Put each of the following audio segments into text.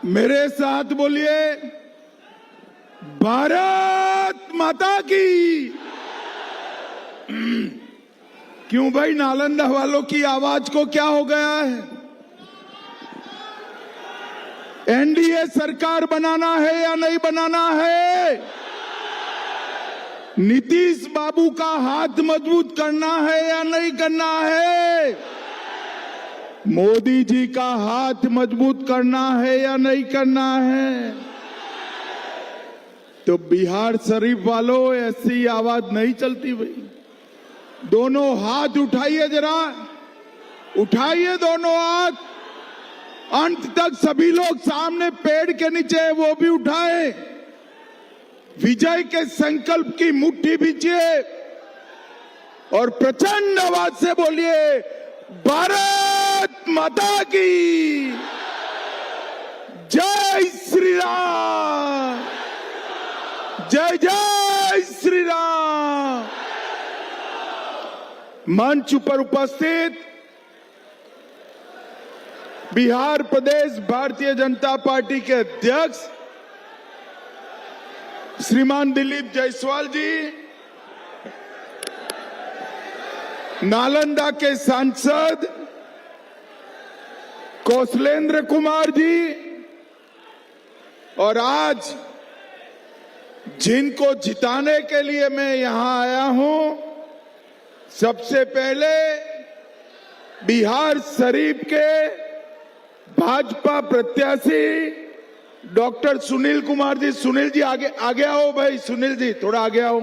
मेरे साथ बोलिए, भारत माता की। क्यों भाई, नालंदा वालों की आवाज को क्या हो गया है? एनडीए सरकार बनाना है या नहीं बनाना है? नीतीश बाबू का हाथ मजबूत करना है या नहीं करना है? मोदी जी का हाथ मजबूत करना है या नहीं करना है? तो बिहार शरीफ वालों, ऐसी आवाज नहीं चलती भाई। दोनों हाथ उठाइए, जरा उठाइए दोनों हाथ। अंत तक सभी लोग सामने पेड़ के नीचे वो भी उठाए। विजय के संकल्प की मुट्ठी बीचिए और प्रचंड आवाज से बोलिए, भारत माता की जय श्री राम, जय जय श्री राम। मंच पर उपस्थित बिहार प्रदेश भारतीय जनता पार्टी के अध्यक्ष श्रीमान दिलीप जायसवाल जी, नालंदा के सांसद कौशलेंद्र कुमार जी, और आज जिनको जिताने के लिए मैं यहां आया हूं, सबसे पहले बिहार शरीफ के भाजपा प्रत्याशी डॉक्टर सुनील कुमार जी। सुनील जी आगे आओ भाई, सुनील जी थोड़ा आगे आओ।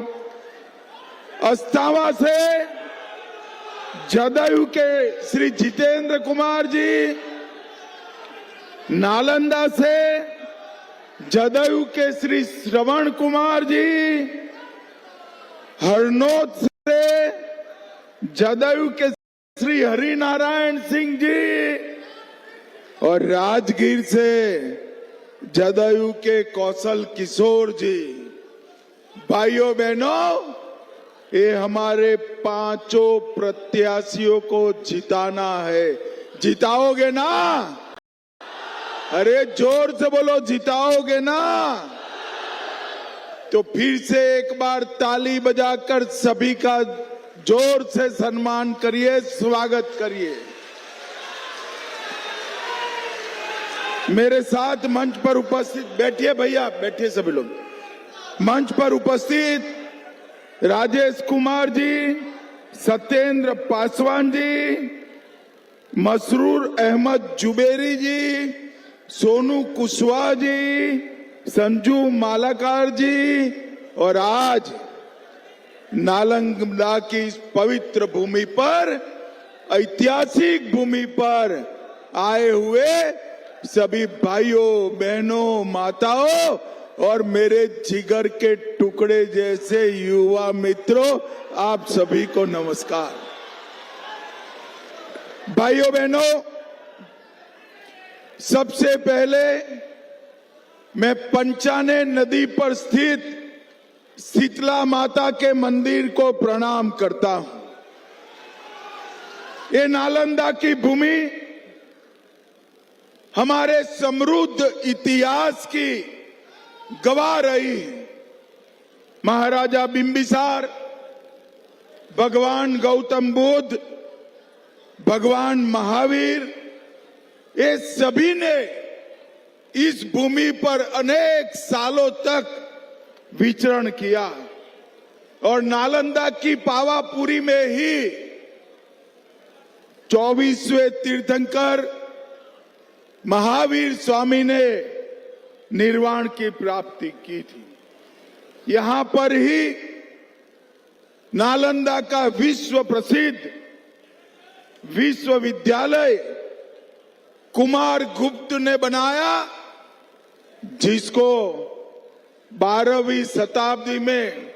अस्तावा से जदयू के श्री जितेंद्र कुमार जी, नालंदा से जदयू के श्री श्रवण कुमार जी, हरनौत से जदयू के श्री हरिनारायण सिंह जी, और राजगीर से जदयू के कौशल किशोर जी। भाइयों बहनों, ये हमारे पांचों प्रत्याशियों को जिताना है। जिताओगे ना? अरे जोर से बोलो, जिताओगे ना? तो फिर से एक बार ताली बजाकर सभी का जोर से सम्मान करिए, स्वागत करिए। मेरे साथ मंच पर उपस्थित, बैठिए भैया, बैठिए सभी लोग। मंच पर उपस्थित राजेश कुमार जी, सत्येंद्र पासवान जी, मसरूर अहमद जुबेरी जी, सोनू कुशवाहा जी, संजू मालाकार जी, और आज नालंदा की इस पवित्र भूमि पर, ऐतिहासिक भूमि पर आए हुए सभी भाइयों बहनों, माताओं और मेरे जिगर के टुकड़े जैसे युवा मित्रों, आप सभी को नमस्कार। भाइयों बहनों, सबसे पहले मैं पंचाने नदी पर स्थित शीतला माता के मंदिर को प्रणाम करता हूं। ये नालंदा की भूमि हमारे समृद्ध इतिहास की गवाह रही है। महाराजा बिंबिसार, भगवान गौतम बुद्ध, भगवान महावीर, ये सभी ने इस भूमि पर अनेक सालों तक विचरण किया, और नालंदा की पावापुरी में ही 24वें तीर्थंकर महावीर स्वामी ने निर्वाण की प्राप्ति की थी। यहां पर ही नालंदा का विश्व प्रसिद्ध विश्वविद्यालय कुमार गुप्त ने बनाया, जिसको 12वीं शताब्दी में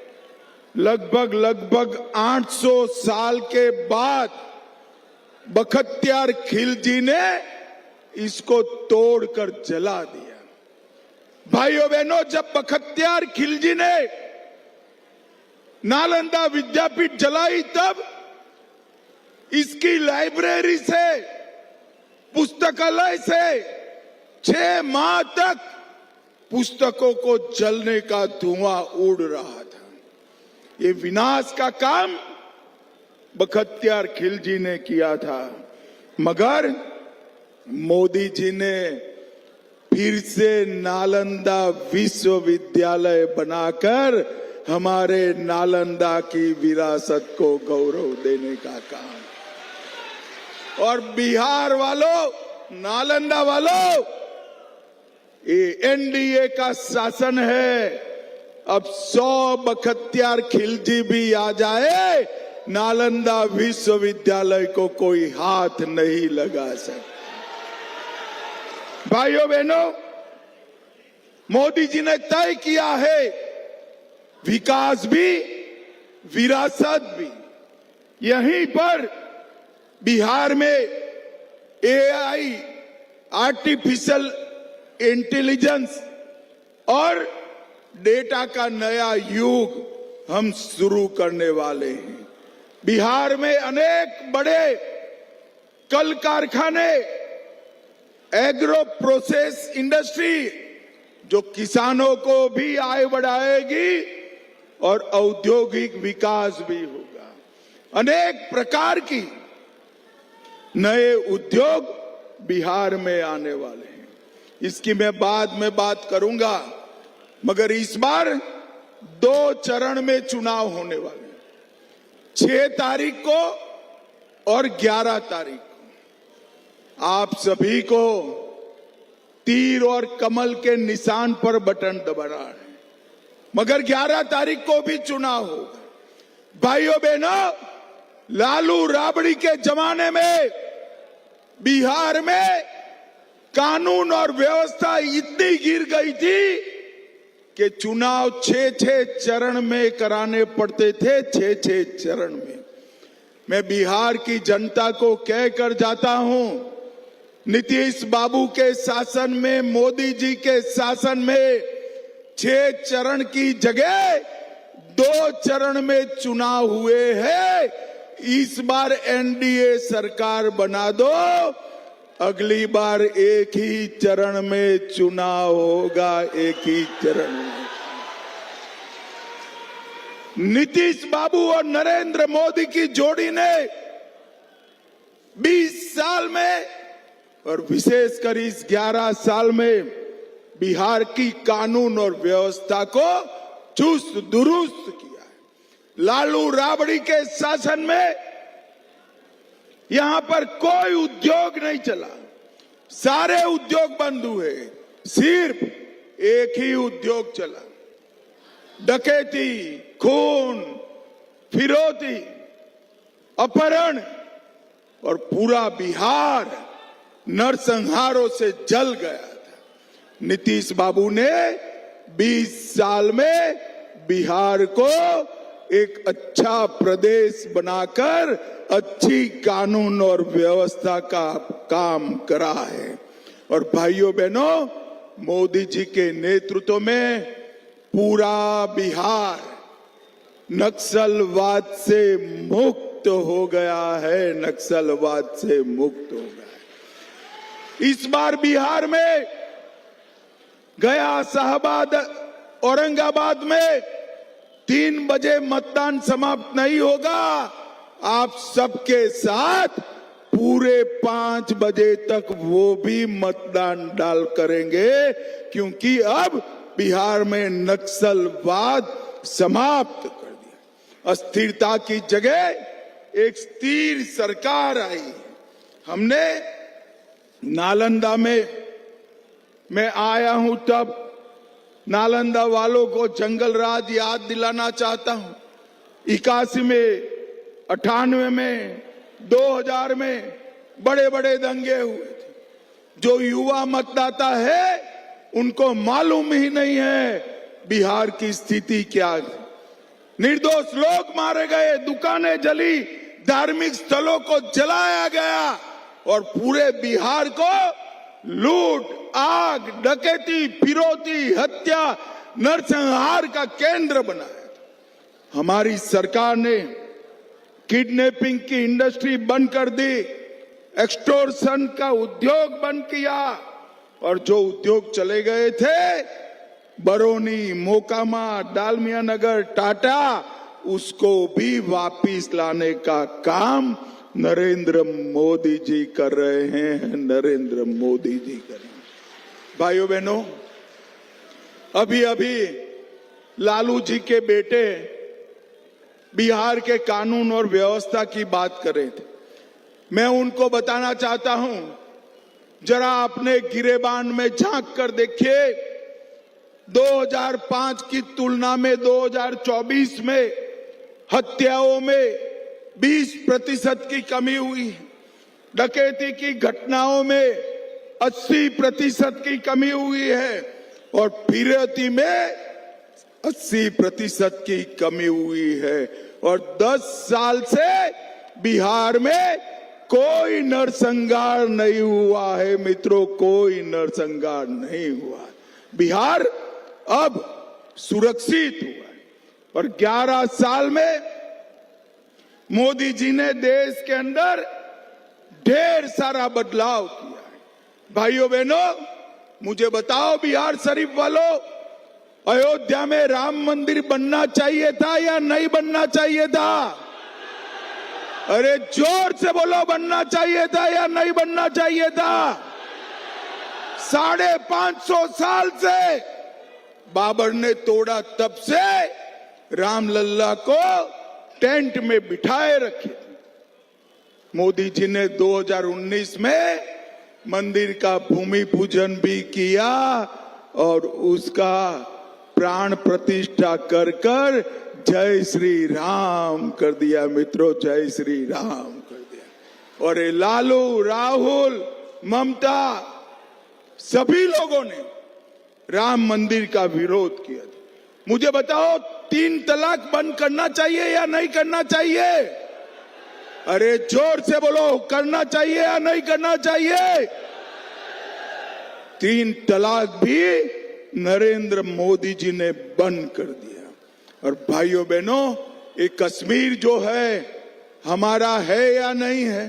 लगभग 800 साल के बाद बख्तियार खिलजी ने इसको तोड़कर जला दिया। भाइयों बहनों, जब बख्तियार खिलजी ने नालंदा विद्यापीठ जलाई, तब इसकी लाइब्रेरी से, पुस्तकालय से 6 माह तक पुस्तकों को जलने का धुआं उड़ रहा था। ये विनाश का काम बख्तियार खिलजी ने किया था, मगर मोदी जी ने फिर से नालंदा विश्वविद्यालय बनाकर हमारे नालंदा की विरासत को गौरव देने का काम। और बिहार वालों, नालंदा वालों, ये एनडीए का शासन है। अब 100 बख्तियार खिलजी भी आ जाए, नालंदा विश्वविद्यालय को कोई हाथ नहीं लगा सकता। भाइयों बहनों, मोदी जी ने तय किया है विकास भी, विरासत भी। यहीं पर बिहार में एआई, आर्टिफिशियल इंटेलिजेंस और डेटा का नया युग हम शुरू करने वाले हैं। बिहार में अनेक बड़े कल कारखाने, एग्रो प्रोसेस इंडस्ट्री जो किसानों को भी आय बढ़ाएगी और औद्योगिक विकास भी होगा। अनेक प्रकार की नए उद्योग बिहार में आने वाले हैं। इसकी मैं बाद में बात करूंगा, मगर इस बार 2 चरण में चुनाव होने वाले हैं, 6 तारीख को और 11 तारीख को। आप सभी को तीर और कमल के निशान पर बटन दबाना है, मगर 11 तारीख को भी चुनाव होगा। भाइयों बहनों, लालू राबड़ी के जमाने में बिहार में कानून और व्यवस्था इतनी गिर गई थी कि चुनाव 6-6 चरण में कराने पड़ते थे, 6-6 चरण में। मैं बिहार की जनता को कहकर जाता हूं, नीतीश बाबू के शासन में, मोदी जी के शासन में 6 चरण की जगह 2 चरण में चुनाव हुए हैं। इस बार एनडीए सरकार बना दो, अगली बार एक ही चरण में चुनाव होगा, एक ही चरण में। नीतीश बाबू और नरेंद्र मोदी की जोड़ी ने 20 साल में और विशेषकर इस 11 साल में बिहार की कानून और व्यवस्था को चुस्त दुरुस्त किया है। लालू राबड़ी के शासन में यहां पर कोई उद्योग नहीं चला, सारे उद्योग बंद हुए। सिर्फ एक ही उद्योग चला, डकैती, खून, फिरौती, अपहरण, और पूरा बिहार नरसंहारों से जल गया था। नीतीश बाबू ने 20 साल में बिहार को एक अच्छा प्रदेश बनाकर अच्छी कानून और व्यवस्था का काम करा है। और भाइयों बहनों, मोदी जी के नेतृत्व में पूरा बिहार नक्सलवाद से मुक्त हो गया है, नक्सलवाद से मुक्त हो गया है। इस बार बिहार में गया, शाहबाद, औरंगाबाद में 3 बजे मतदान समाप्त नहीं होगा। आप सबके साथ पूरे 5 बजे तक वो भी मतदान डाल करेंगे, क्योंकि अब बिहार में नक्सलवाद समाप्त कर दिया। अस्थिरता की जगह एक स्थिर सरकार आई। हमने नालंदा में मैं आया हूं, तब नालंदा वालों को जंगल राज याद दिलाना चाहता हूं। 81 में, 98 में, 2000 में बड़े बड़े दंगे हुए थे। जो युवा मतदाता है उनको मालूम ही नहीं है बिहार की स्थिति क्या है। निर्दोष लोग मारे गए, दुकानें जली, धार्मिक स्थलों को जलाया गया और पूरे बिहार को लूट, आग, डकैती, फिरौती, हत्या, नरसंहार का केंद्र बनाया। हमारी सरकार ने किडनैपिंग की इंडस्ट्री बंद कर दी, एक्सटॉर्शन का उद्योग बंद किया, और जो उद्योग चले गए थे, बरौनी, मोकामा, डालमिया नगर, टाटा, उसको भी वापिस लाने का काम नरेंद्र मोदी जी कर रहे हैं। नरेंद्र मोदी जी कर रहे हैं। भाइयों बहनों, अभी अभी लालू जी के बेटे बिहार के कानून और व्यवस्था की बात कर रहे थे। मैं उनको बताना चाहता हूं, जरा अपने गिरेबान में झांक कर देखिए। 2005 की तुलना में 2024 में हत्याओं में 20% की कमी हुई है। डकैती की घटनाओं में 80% की कमी हुई है और फिरौती में 80% की कमी हुई है। और 10 साल से बिहार में कोई नरसंहार नहीं हुआ है मित्रों, कोई नरसंहार नहीं हुआ। बिहार अब सुरक्षित हुआ है और 11 साल में मोदी जी ने देश के अंदर ढेर सारा बदलाव किया है। भाइयों बहनों, मुझे बताओ बिहार शरीफ वालों, अयोध्या में राम मंदिर बनना चाहिए था या नहीं बनना चाहिए था? अरे जोर से बोलो, बनना चाहिए था या नहीं बनना चाहिए था? 550 साल से बाबर ने तोड़ा, तब से रामलल्ला को टेंट में बिठाए रखे। मोदी जी ने 2019 में मंदिर का भूमि पूजन भी किया और उसका प्राण प्रतिष्ठा कर कर जय श्री राम कर दिया मित्रों, जय श्री राम कर दिया। और ये लालू, राहुल, ममता, सभी लोगों ने राम मंदिर का विरोध किया। मुझे बताओ, 3 तलाक बंद करना चाहिए या नहीं करना चाहिए? अरे जोर से बोलो, करना चाहिए या नहीं करना चाहिए? 3 तलाक भी नरेंद्र मोदी जी ने बंद कर दिया। और भाइयों बहनों, ये कश्मीर जो है हमारा है या नहीं है?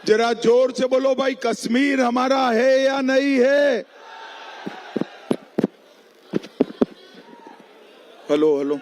जरा जोर से बोलो भाई, कश्मीर हमारा है या नहीं है? Hello hello,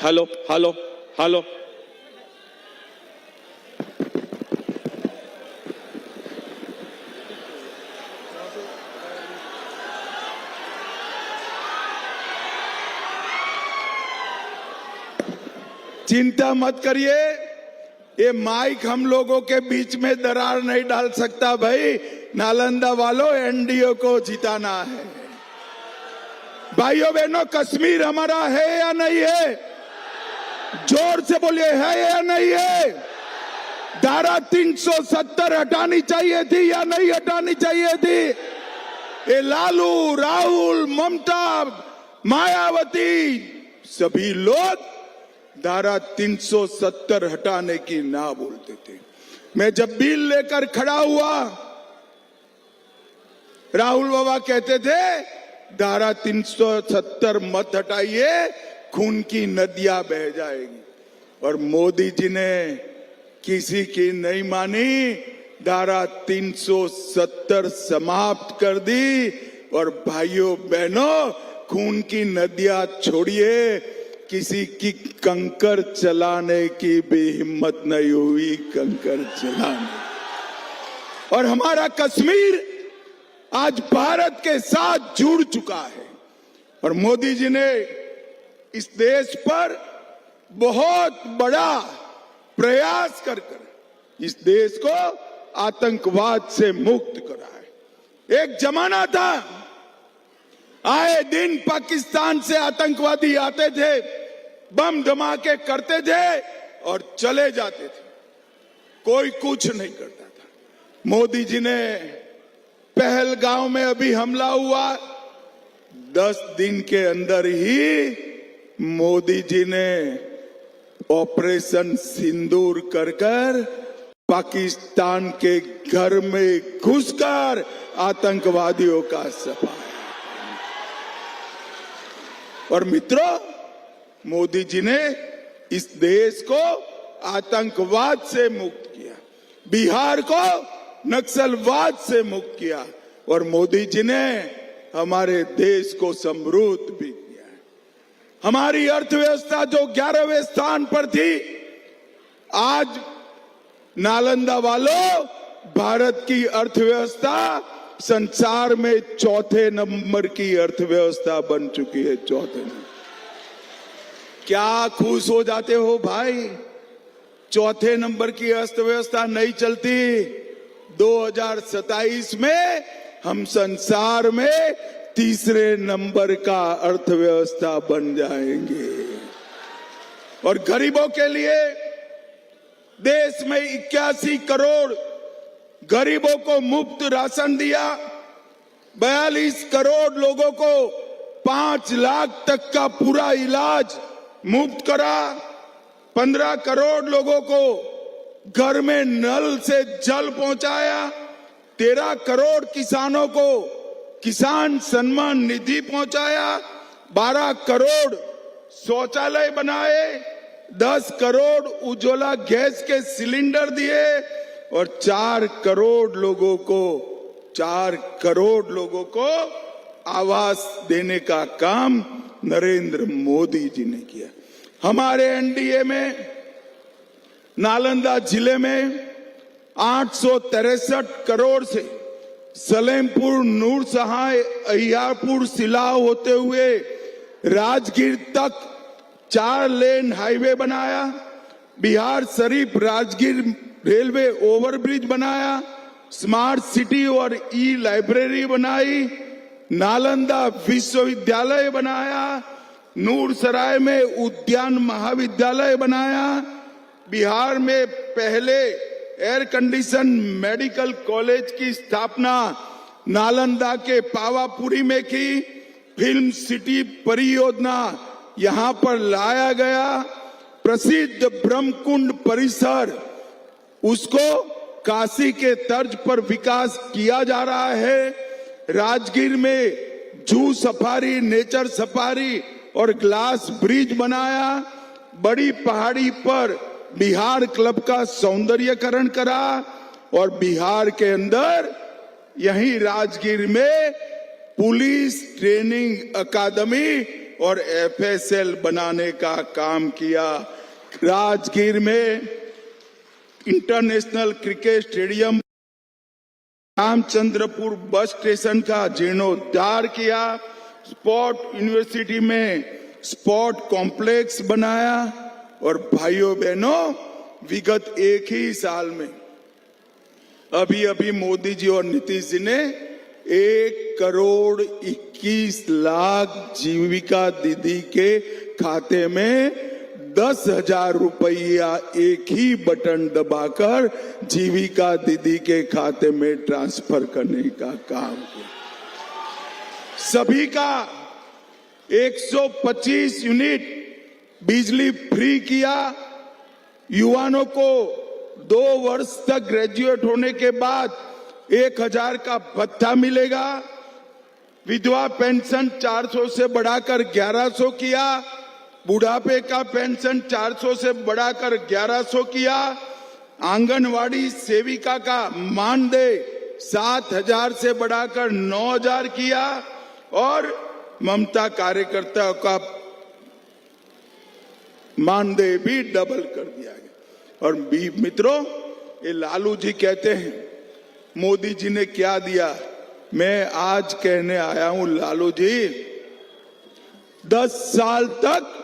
hello hello hello, चिंता मत करिए, ये माइक हम लोगों के बीच में दरार नहीं डाल सकता भाई। नालंदा वालों, एनडीए को जिताना है। भाइयों बहनों, कश्मीर हमारा है या नहीं है? जोर से बोलिए, है या नहीं है? धारा 370 हटानी चाहिए थी या नहीं हटानी चाहिए थी? ये लालू, राहुल, ममता, मायावती सभी लोग धारा 370 हटाने की ना बोलते थे। मैं जब बिल लेकर खड़ा हुआ, राहुल बाबा कहते थे धारा 370 मत हटाइए, खून की नदियां बह जाएगी। और मोदी जी ने किसी की नहीं मानी, धारा 370 समाप्त कर दी। और भाइयों बहनों, खून की नदियां छोड़िए, किसी की कंकर चलाने की भी हिम्मत नहीं हुई, कंकर चलाने। और हमारा कश्मीर आज भारत के साथ जुड़ चुका है। और मोदी जी ने इस देश पर बहुत बड़ा प्रयास कर इस देश को आतंकवाद से मुक्त करा है। एक जमाना था, आए दिन पाकिस्तान से आतंकवादी आते थे, बम धमाके करते थे और चले जाते थे, कोई कुछ नहीं करता था। मोदी जी ने पहलगांव में अभी हमला हुआ, 10 दिन के अंदर ही मोदी जी ने ऑपरेशन सिंदूर कर कर पाकिस्तान के घर में घुसकर आतंकवादियों का सफाया। और मित्रों, मोदी जी ने इस देश को आतंकवाद से मुक्त किया, बिहार को नक्सलवाद से मुक्त किया और मोदी जी ने हमारे देश को समृद्ध भी किया। हमारी अर्थव्यवस्था जो 11वें स्थान पर थी, आज नालंदा वालों, भारत की अर्थव्यवस्था संसार में चौथे नंबर की अर्थव्यवस्था बन चुकी है। चौथे नंबर। क्या खुश हो जाते हो भाई? चौथे नंबर की अर्थव्यवस्था नहीं चलती, 2027 में हम संसार में तीसरे नंबर का अर्थव्यवस्था बन जाएंगे। और गरीबों के लिए देश में 81 करोड़ गरीबों को मुफ्त राशन दिया, 42 करोड़ लोगों को 5 लाख तक का पूरा इलाज मुफ्त करा, 15 करोड़ लोगों को घर में नल से जल पहुंचाया, 13 करोड़ किसानों को किसान सम्मान निधि पहुंचाया, 12 करोड़ शौचालय बनाए, 10 करोड़ उज्ज्वला गैस के सिलेंडर दिए और 4 करोड़ लोगों को आवास देने का काम नरेंद्र मोदी जी ने किया। हमारे एनडीए में नालंदा जिले में 863 करोड़ से सलेमपुर, नूरसहाय, अहियापुर, सिलाव होते हुए राजगीर तक 4 लेन हाईवे बनाया, बिहार शरीफ राजगीर रेलवे ओवरब्रिज बनाया, स्मार्ट सिटी और ई लाइब्रेरी बनाई, नालंदा विश्वविद्यालय बनाया, नूरसराय में उद्यान महाविद्यालय बनाया, बिहार में पहले एयर कंडीशन मेडिकल कॉलेज की स्थापना नालंदा के पावापुरी में की, फिल्म सिटी परियोजना यहां पर लाया गया, प्रसिद्ध ब्रह्मकुंड परिसर उसको काशी के तर्ज पर विकास किया जा रहा है, राजगीर में जू सफारी, नेचर सफारी और ग्लास ब्रिज बनाया, बड़ी पहाड़ी पर बिहार क्लब का सौंदर्यकरण करा और बिहार के अंदर यही राजगीर में पुलिस ट्रेनिंग अकादमी और एफएसएल बनाने का काम किया। राजगीर में international cricket stadium, Ramchandrapur bus station का जीर्णोद्धार किया, स्पोर्ट यूनिवर्सिटी में स्पोर्ट कॉम्प्लेक्स बनाया और भाइयों बहनों, विगत एक ही साल में अभी मोदी जी और नीतीश जी ने 1 करोड़ 21 लाख जीविका दीदी के खाते में 10,000 रुपया एक ही बटन दबाकर जीविका दीदी के खाते में ट्रांसफर करने का काम किया। सभी का 125 यूनिट बिजली फ्री किया, युवाओं को 2 वर्ष तक ग्रेजुएट होने के बाद 1,000 का भत्ता मिलेगा, विधवा पेंशन 400 से बढ़ाकर 1100 किया, बुढ़ापे का पेंशन 400 से बढ़ाकर 1100 किया, आंगनवाड़ी सेविका का मानदेय 7,000 से बढ़ाकर 9,000 किया और ममता कार्यकर्ताओं का मानदेय भी डबल कर दिया गया। और मित्रों, ये लालू जी कहते हैं मोदी जी ने क्या दिया, मैं आज कहने आया हूं लालू जी, 10 साल तक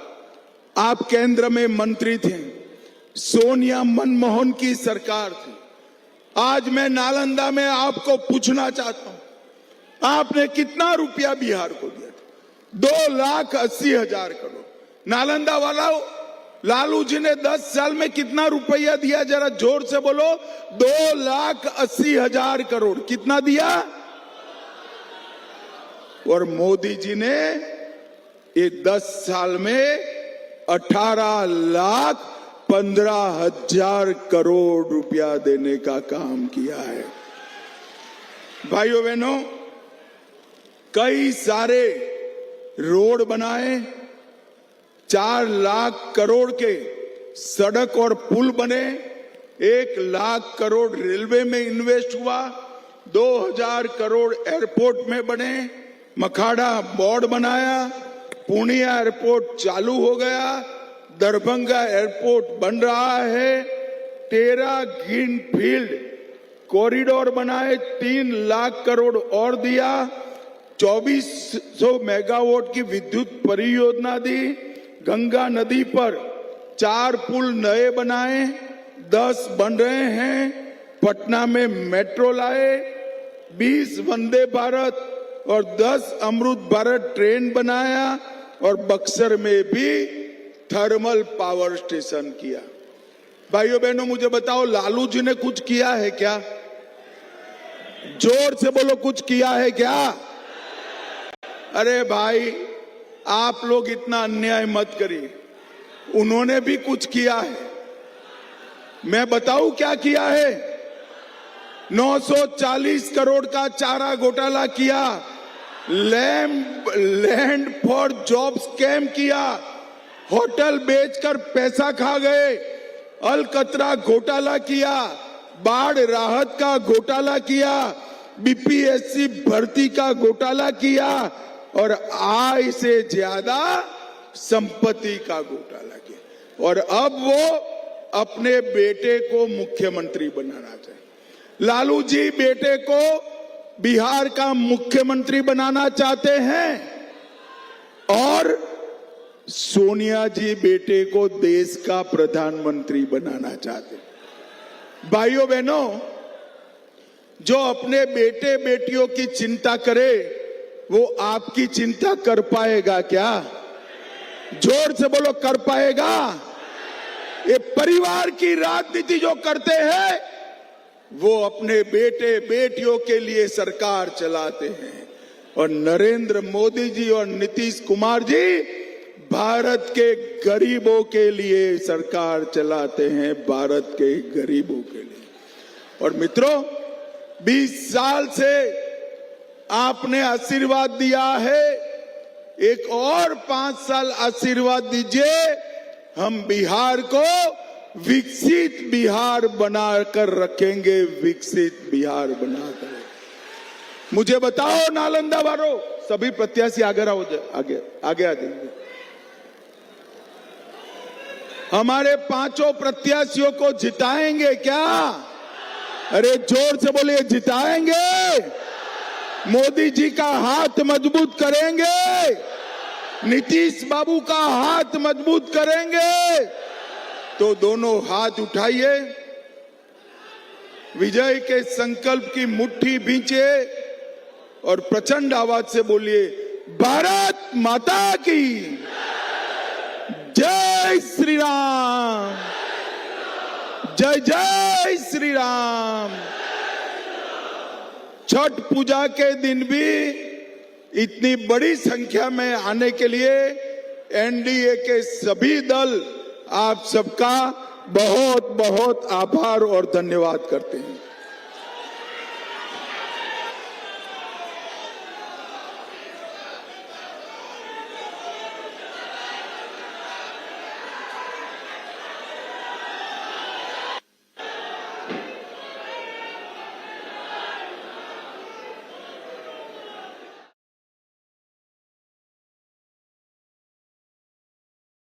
आप केंद्र में मंत्री थे, सोनिया मनमोहन की सरकार थी। आज मैं नालंदा में आपको पूछना चाहता हूं, आपने कितना रुपया बिहार को दिया था? 2,80,000 करोड़। नालंदा वाला लालू जी ने 10 साल में कितना रुपया दिया? जरा जोर से बोलो। 2,80,000 करोड़। कितना दिया? और मोदी जी ने ये 10 साल में 18,15,000 करोड़ रुपया देने का काम किया है। भाइयों बहनों, कई सारे रोड बनाए, 4 लाख करोड़ के सड़क और पुल बने, 1 लाख करोड़ रेलवे में इन्वेस्ट हुआ, 2000 करोड़ एयरपोर्ट में बने, मखाड़ा बोर्ड बनाया, पूर्णिया एयरपोर्ट चालू हो गया, दरभंगा एयरपोर्ट बन रहा है, 13 ग्रीन फील्ड कॉरिडोर बनाए, 3 लाख करोड़ और दिया, 2400 मेगावाट की विद्युत परियोजना दी, गंगा नदी पर 4 पुल नए बनाए, 10 बन रहे हैं, पटना में मेट्रो लाए, 20 वंदे भारत और 10 अमृत भारत ट्रेन बनाया और बक्सर में भी थर्मल पावर स्टेशन किया। भाइयों बहनों, मुझे बताओ, लालू जी ने कुछ किया है क्या? जोर से बोलो, कुछ किया है क्या? अरे भाई, आप लोग इतना अन्याय मत करिए, उन्होंने भी कुछ किया है। मैं बताऊं क्या किया है? 940 करोड़ का चारा घोटाला किया, लैंड फॉर जॉब स्कैम किया, होटल बेचकर पैसा खा गए, अलकतरा घोटाला किया, बाढ़ राहत का घोटाला किया, बीपीएससी भर्ती का घोटाला किया और आय से ज्यादा संपत्ति का घोटाला किया। और अब वो अपने बेटे को मुख्यमंत्री बनाना चाहे। लालू जी बेटे को बिहार का मुख्यमंत्री बनाना चाहते हैं और सोनिया जी बेटे को देश का प्रधानमंत्री बनाना चाहते हैं। भाइयों बहनों, जो अपने बेटे बेटियों की चिंता करे वो आपकी चिंता कर पाएगा क्या? जोर से बोलो, कर पाएगा? ये परिवार की राजनीति जो करते हैं वो अपने बेटे बेटियों के लिए सरकार चलाते हैं और नरेंद्र मोदी जी और नीतीश कुमार जी भारत के गरीबों के लिए सरकार चलाते हैं, भारत के गरीबों के लिए। और मित्रों, 20 साल से आपने आशीर्वाद दिया है, एक और 5 साल आशीर्वाद दीजिए, हम बिहार को विकसित बिहार बनाकर रखेंगे, विकसित बिहार बनाकर। मुझे बताओ नालंदा वालों, सभी प्रत्याशी आगे आओ, आगे आगे आ जाएंगे। हमारे 5 प्रत्याशियों को जिताएंगे क्या? अरे जोर से बोलिए, जिताएंगे? मोदी जी का हाथ मजबूत करेंगे, नीतीश बाबू का हाथ मजबूत करेंगे। तो दोनों हाथ उठाइए, विजय के संकल्प की मुट्ठी भींचे और प्रचंड आवाज से बोलिए, भारत माता की जय श्री राम, जय जय श्री राम। छठ पूजा के दिन भी इतनी बड़ी संख्या में आने के लिए एनडीए के सभी दल आप सबका बहुत बहुत आभार और धन्यवाद करते हैं।